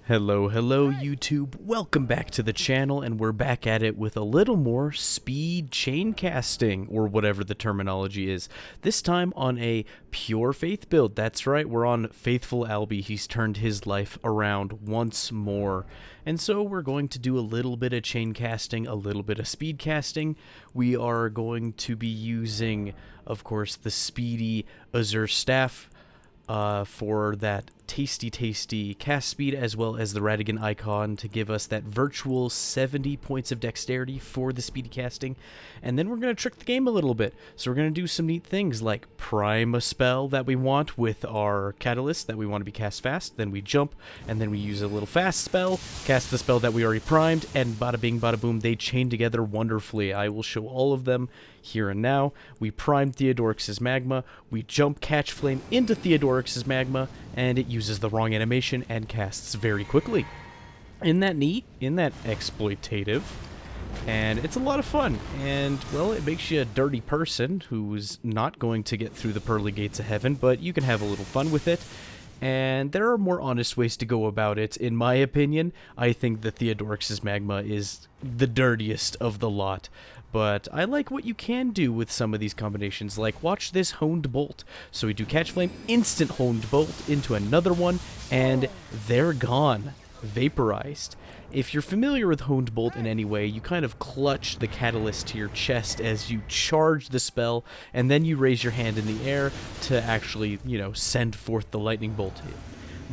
Hello, YouTube. Welcome back to the channel, and we're back at it with a little more speed chain casting, or whatever the terminology is. This time on a pure faith build. That's right, we're on Faithful Albie. He's turned his life around once more. And so we're going to do a little bit of chain casting, a little bit of speed casting. We are going to be using, of course, the speedy Azure Staff for that tasty cast speed, as well as the Radigan icon to give us that virtual 70 points of dexterity for the speedy casting. And then we're going to trick the game a little bit. So we're going to do some neat things like prime a spell that we want with our catalyst that we want to be cast fast, then we jump, and then we use a little fast spell, cast the spell that we already primed, and bada bing bada boom, they chain together wonderfully. I will show all of them here and now. We prime Theodorix's Magma, we jump Catch Flame into Theodorix's Magma, and it uses the wrong animation and casts very quickly. Isn't that neat? Isn't that exploitative? And it's a lot of fun, and, well, it makes you a dirty person who's not going to get through the pearly gates of heaven, but you can have a little fun with it. And there are more honest ways to go about it. In my opinion, I think the Theodorix's Magma is the dirtiest of the lot. But I like what you can do with some of these combinations, like watch this Honed Bolt. So we do Catch Flame, instant Honed Bolt into another one, and they're gone. Vaporized. If you're familiar with Honed Bolt in any way, you kind of clutch the catalyst to your chest as you charge the spell, and then you raise your hand in the air to actually, send forth the lightning bolt.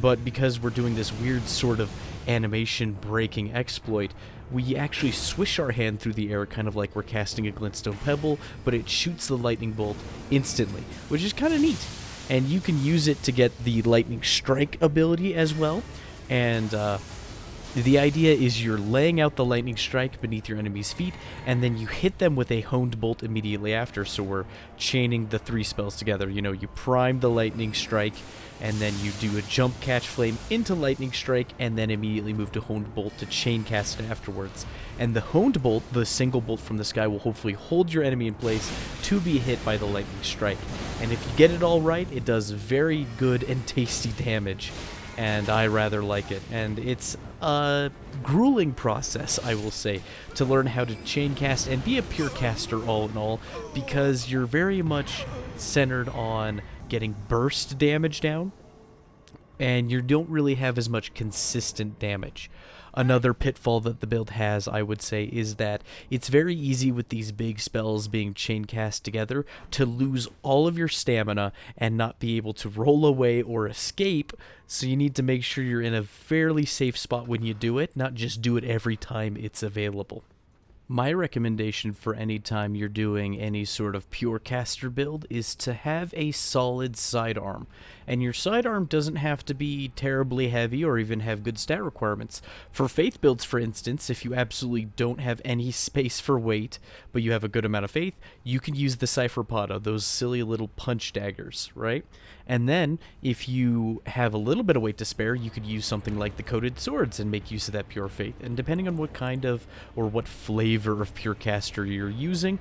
But because we're doing this weird sort of animation breaking exploit, we actually swish our hand through the air, kind of like we're casting a glintstone pebble, but it shoots the lightning bolt instantly, which is kind of neat. And you can use it to get the lightning strike ability as well. And the idea is you're laying out the lightning strike beneath your enemy's feet, and then you hit them with a Honed Bolt immediately after. So we're chaining the three spells together. You prime the lightning strike, and then you do a jump Catch Flame into lightning strike, and then immediately move to Honed Bolt to chain cast it afterwards. And the Honed Bolt, the single bolt from the sky, will hopefully hold your enemy in place to be hit by the lightning strike. And if you get it all right, it does very good and tasty damage. And I rather like it. And it's a grueling process, I will say, to learn how to chain cast and be a pure caster all in all, because you're very much centered on getting burst damage down, and you don't really have as much consistent damage. Another pitfall that the build has, I would say, is that it's very easy with these big spells being chain cast together to lose all of your stamina and not be able to roll away or escape, so you need to make sure you're in a fairly safe spot when you do it, not just do it every time it's available. My recommendation for any time you're doing any sort of pure caster build is to have a solid sidearm. And your sidearm doesn't have to be terribly heavy or even have good stat requirements. For faith builds, for instance, if you absolutely don't have any space for weight, but you have a good amount of faith, you can use the Cypherpoda, those silly little punch daggers, right? And then, if you have a little bit of weight to spare, you could use something like the coated swords and make use of that pure faith. And depending on what kind of, or what flavor of pure caster you're using,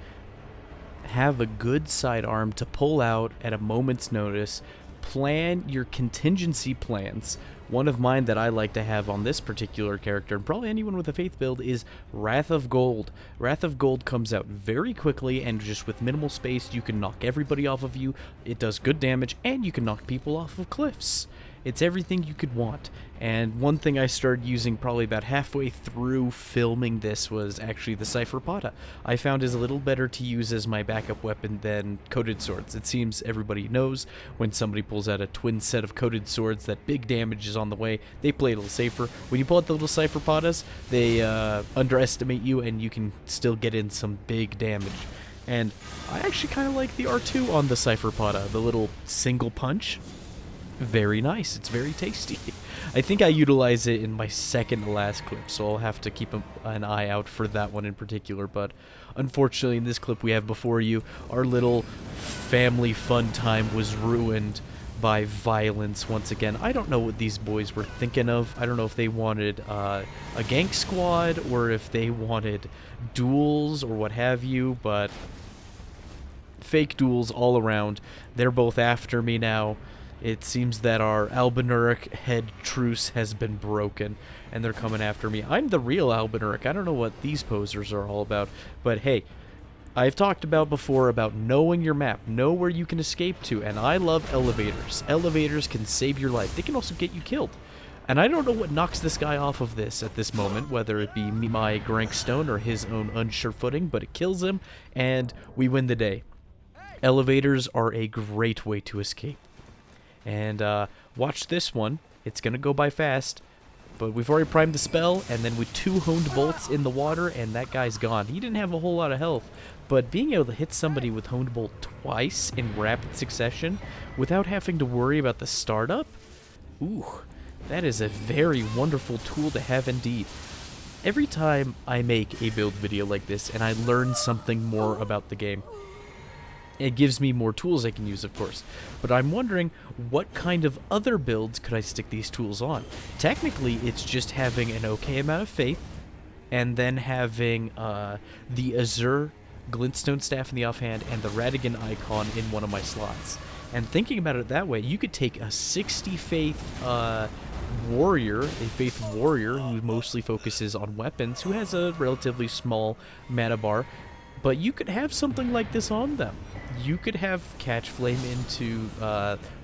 have a good sidearm to pull out at a moment's notice. Plan your contingency plans. One of mine that I like to have on this particular character, and probably anyone with a faith build, is Wrath of Gold. Wrath of Gold comes out very quickly, and just with minimal space, you can knock everybody off of you. It does good damage, and you can knock people off of cliffs. It's everything you could want. And one thing I started using probably about halfway through filming this was actually the Cypherpoda. I found is a little better to use as my backup weapon than coated swords. It seems everybody knows when somebody pulls out a twin set of coated swords that big damage is on the way. They play a little safer. When you pull out the little Cypherpodas, they underestimate you, and you can still get in some big damage. And I actually kind of like the R2 on the Cypherpoda, the little single punch. Very nice. It's very tasty. I think I utilize it in my second to last clip, so I'll have to keep an eye out for that one in particular. But unfortunately, in this clip we have before you, our little family fun time was ruined by violence once again. I don't know what these boys were thinking of. I don't know if they wanted a gank squad or if they wanted duels or what have you, but fake duels all around. They're both after me now. It seems that our Albinuric head truce has been broken, and they're coming after me. I'm the real Albinuric. I don't know what these posers are all about, but hey, I've talked about before about knowing your map, know where you can escape to, and I love elevators. Elevators can save your life. They can also get you killed. And I don't know what knocks this guy off of this at this moment, whether it be my Gurranq stone or his own unsure footing, but it kills him, and we win the day. Elevators are a great way to escape. And watch this one. It's going to go by fast. But we've already primed the spell, and then with 2 honed bolts in the water, and that guy's gone. He didn't have a whole lot of health, but being able to hit somebody with honed bolt twice in rapid succession without having to worry about the startup, ooh, that is a very wonderful tool to have indeed. Every time I make a build video like this and I learn something more about the game, it gives me more tools I can use, of course. But I'm wondering, what kind of other builds could I stick these tools on? Technically, it's just having an okay amount of faith, and then having the Azure glintstone staff in the offhand and the Radigan icon in one of my slots. And thinking about it that way, you could take a 60 faith warrior, a faith warrior who mostly focuses on weapons, who has a relatively small mana bar, but you could have something like this on them. You could have catch flame into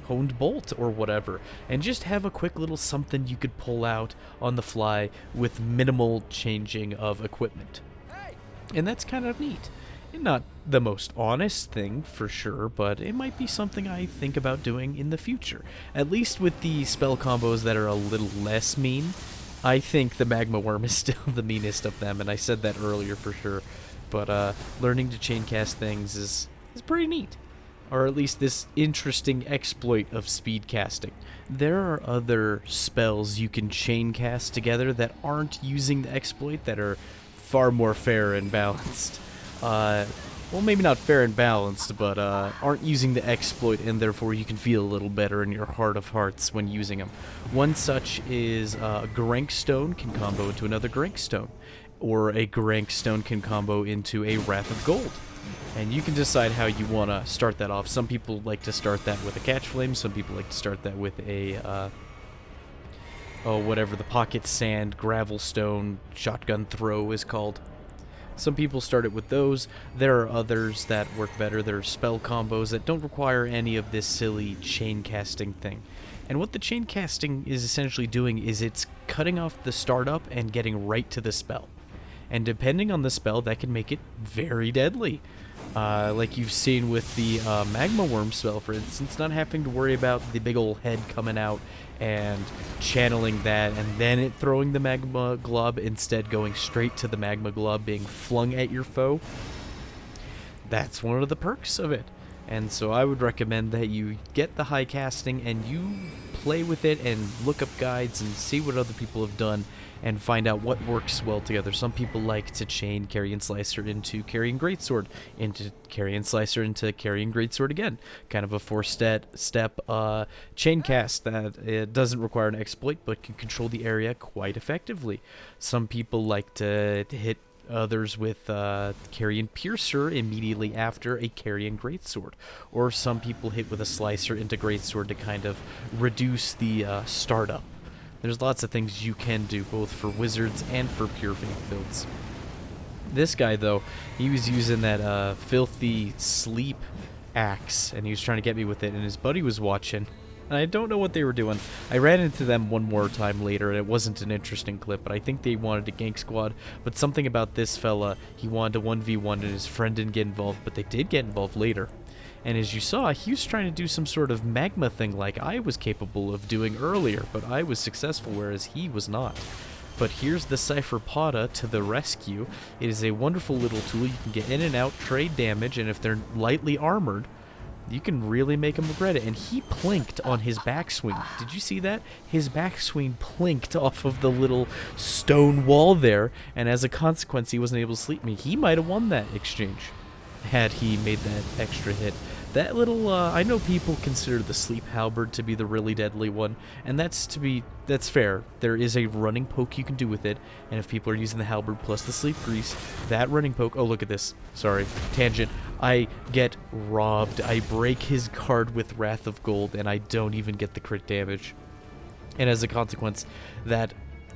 honed bolt or whatever, and just have a quick little something you could pull out on the fly with minimal changing of equipment. And that's kind of neat. Not the most honest thing for sure, but it might be something I think about doing in the future. At least with the spell combos that are a little less mean. I think the Magma Worm is still the meanest of them, and I said that earlier for sure. But learning to chain cast things is pretty neat. Or at least this interesting exploit of speed casting. There are other spells you can chain cast together that aren't using the exploit, that are far more fair and balanced. Well, maybe not fair and balanced, but aren't using the exploit, and therefore you can feel a little better in your heart of hearts when using them. One such is a Gurranq stone can combo into another Gurranq stone, or a Gurranq stone can combo into a Wrath of Gold. And you can decide how you want to start that off. Some people like to start that with a catch flame, some people like to start that with a whatever the pocket sand gravel stone shotgun throw is called. Some people start it with those. There are others that work better. There are spell combos that don't require any of this silly chain casting thing. And what the chain casting is essentially doing is it's cutting off the startup and getting right to the spell. And depending on the spell, that can make it very deadly. Like you've seen with the Magma Worm spell, for instance, not having to worry about the big old head coming out and channeling that and then it throwing the magma glob, instead going straight to the magma glob being flung at your foe. That's one of the perks of it. And so I would recommend that you get the high casting and you play with it and look up guides and see what other people have done and find out what works well together. Some people like to chain Carrion Slicer into Carrion Greatsword, into Carrion Slicer into Carrion Greatsword again. Kind of a 4-step chain cast that it doesn't require an exploit but can control the area quite effectively. Some people like to hit others with Carrion Piercer immediately after a Carrion Greatsword. Or some people hit with a Slicer into Greatsword to kind of reduce the startup. There's lots of things you can do, both for wizards and for pure faith builds. This guy, though, he was using that filthy sleep axe, and he was trying to get me with it, and his buddy was watching. And I don't know what they were doing. I ran into them one more time later, and it wasn't an interesting clip, but I think they wanted a gank squad. But something about this fella, he wanted a 1v1, and his friend didn't get involved, but they did get involved later. And as you saw, he was trying to do some sort of magma thing like I was capable of doing earlier, but I was successful, whereas he was not. But here's the Cypher Potta to the rescue. It is a wonderful little tool. You can get in and out, trade damage, and if they're lightly armored, you can really make him regret it. And he plinked on his backswing. Did you see that? His backswing plinked off of the little stone wall there, and as a consequence, he wasn't able to sleep me. He might have won that exchange had he made that extra hit. That little, I know people consider the sleep halberd to be the really deadly one, and that's fair. There is a running poke you can do with it, and if people are using the halberd plus the sleep grease, that running poke, oh look at this, sorry, tangent. I get robbed. I break his guard with Wrath of Gold, and I don't even get the crit damage. And as a consequence, that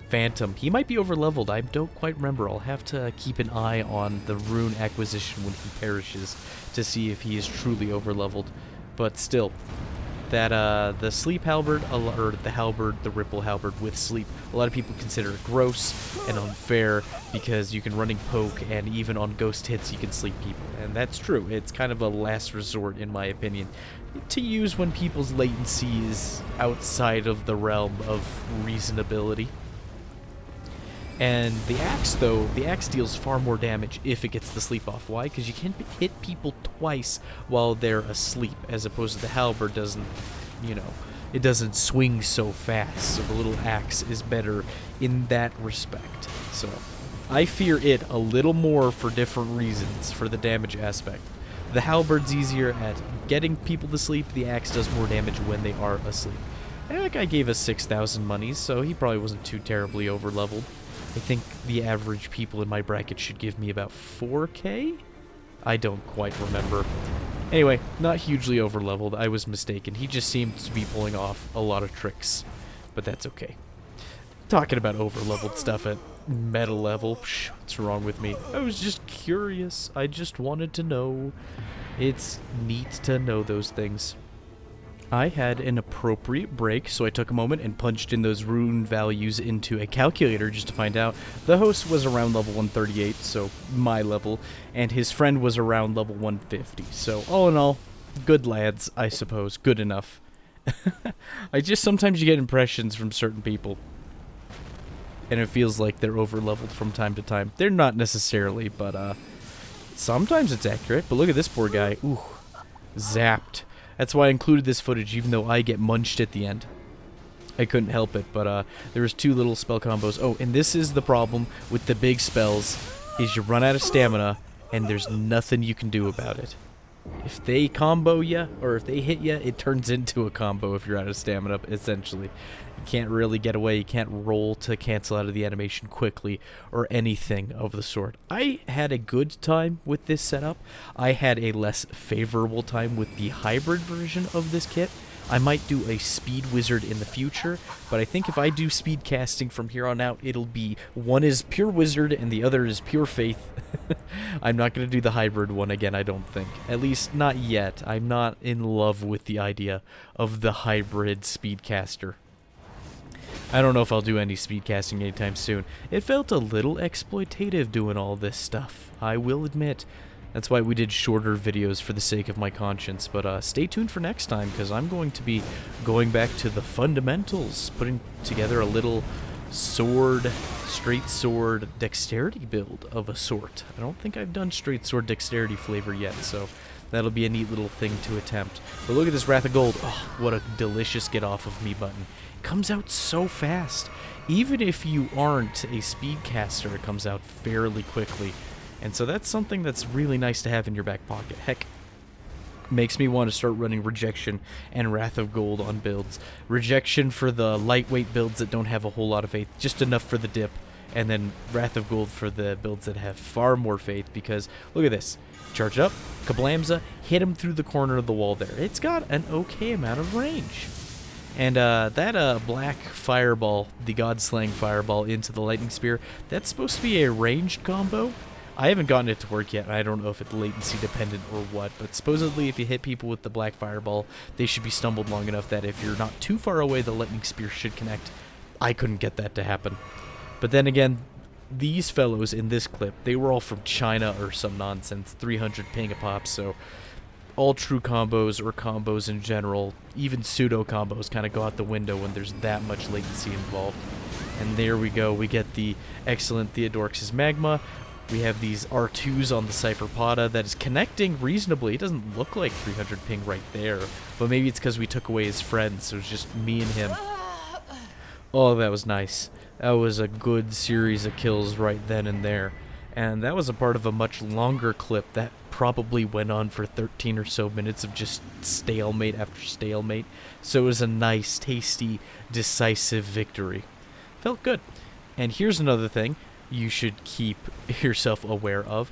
Phantom, he might be overleveled. I don't quite remember. I'll have to keep an eye on the rune acquisition when he perishes to see if he is truly overleveled. But still, that the sleep halberd, or the halberd, the ripple halberd with sleep, a lot of people consider it gross and unfair because you can running poke, and even on ghost hits you can sleep people. And that's true. It's kind of a last resort, in my opinion, to use when people's latency is outside of the realm of reasonability. And the axe, though, the axe deals far more damage if it gets the sleep off. Why? Because you can hit people twice while they're asleep, as opposed to the halberd doesn't, you know, it doesn't swing so fast. So the little axe is better in that respect. So I fear it a little more for different reasons, for the damage aspect. The halberd's easier at getting people to sleep. The axe does more damage when they are asleep. And that guy gave us 6,000 monies, so he probably wasn't too terribly overleveled. I think the average people in my bracket should give me about 4k? I don't quite remember. Anyway, not hugely overleveled. I was mistaken. He just seemed to be pulling off a lot of tricks. But that's okay. Talking about overleveled stuff at meta level. Psh, what's wrong with me? I was just curious. I just wanted to know. It's neat to know those things. I had an appropriate break, so I took a moment and punched in those rune values into a calculator just to find out. The host was around level 138, so my level, and his friend was around level 150. So all in all, good lads, I suppose. Good enough. Sometimes you get impressions from certain people, and it feels like they're over-leveled from time to time. They're not necessarily, but sometimes it's accurate. But look at this poor guy. Ooh, zapped. That's why I included this footage, even though I get munched at the end. I couldn't help it, but there was 2 little spell combos. Oh, and this is the problem with the big spells, is you run out of stamina, and there's nothing you can do about it. If they combo you, or if they hit you, it turns into a combo if you're out of stamina, essentially. You can't really get away, you can't roll to cancel out of the animation quickly, or anything of the sort. I had a good time with this setup. I had a less favorable time with the hybrid version of this kit. I might do a speed wizard in the future, but I think if I do speed casting from here on out, it'll be one is pure wizard and the other is pure faith. I'm not going to do the hybrid one again, I don't think. At least not yet. I'm not in love with the idea of the hybrid speed caster. I don't know if I'll do any speed casting anytime soon. It felt a little exploitative doing all this stuff, I will admit. That's why we did shorter videos for the sake of my conscience, but stay tuned for next time, because I'm going to be going back to the fundamentals, putting together a little sword, straight sword dexterity build of a sort. I don't think I've done straight sword dexterity flavor yet, so that'll be a neat little thing to attempt. But look at this Wrath of Gold. Oh, what a delicious get off of me button. It comes out so fast. Even if you aren't a speed caster, it comes out fairly quickly. And so that's something that's really nice to have in your back pocket. Heck, makes me want to start running Rejection and Wrath of Gold on builds. Rejection for the lightweight builds that don't have a whole lot of faith, just enough for the dip. And then Wrath of Gold for the builds that have far more faith, because look at this. Charge up, kablamza, hit him through the corner of the wall there. It's got an okay amount of range. And that black fireball, the God-slaying fireball into the lightning spear, that's supposed to be a ranged combo. I haven't gotten it to work yet, and I don't know if it's latency dependent or what, but supposedly if you hit people with the black fireball, they should be stumbled long enough that if you're not too far away, the lightning spear should connect. I couldn't get that to happen. But then again, these fellows in this clip, they were all from China or some nonsense, 300 ping a pop, so all true combos or combos in general, even pseudo combos, kind of go out the window when there's that much latency involved. And there we go, we get the excellent Theodorix Magma. We have these R2s on the Cypherpoda that is connecting reasonably. It doesn't look like 300 ping right there, but maybe it's because we took away his friends, so it's just me and him. Oh, that was nice. That was a good series of kills right then and there. And that was a part of a much longer clip that probably went on for 13 or so minutes of just stalemate after stalemate. So it was a nice, tasty, decisive victory. Felt good. And here's another thing you should keep yourself aware of.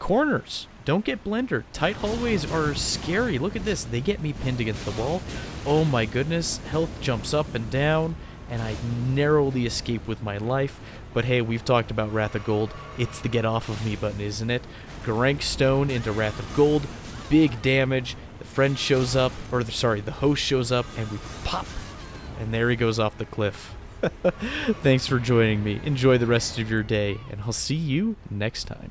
Corners. don't get blendered. Tight hallways are scary. Look at this. They get me pinned against the wall. Oh my goodness. Health jumps up and down, and I narrowly escape with my life. But hey, we've talked about Wrath of Gold. It's the get off of me button, isn't it? Gurranq Stone into Wrath of Gold. Big damage. The friend shows up, or sorry, the host shows up, and we pop. And there he goes off the cliff. Thanks for joining me. Enjoy the rest of your day, and I'll see you next time.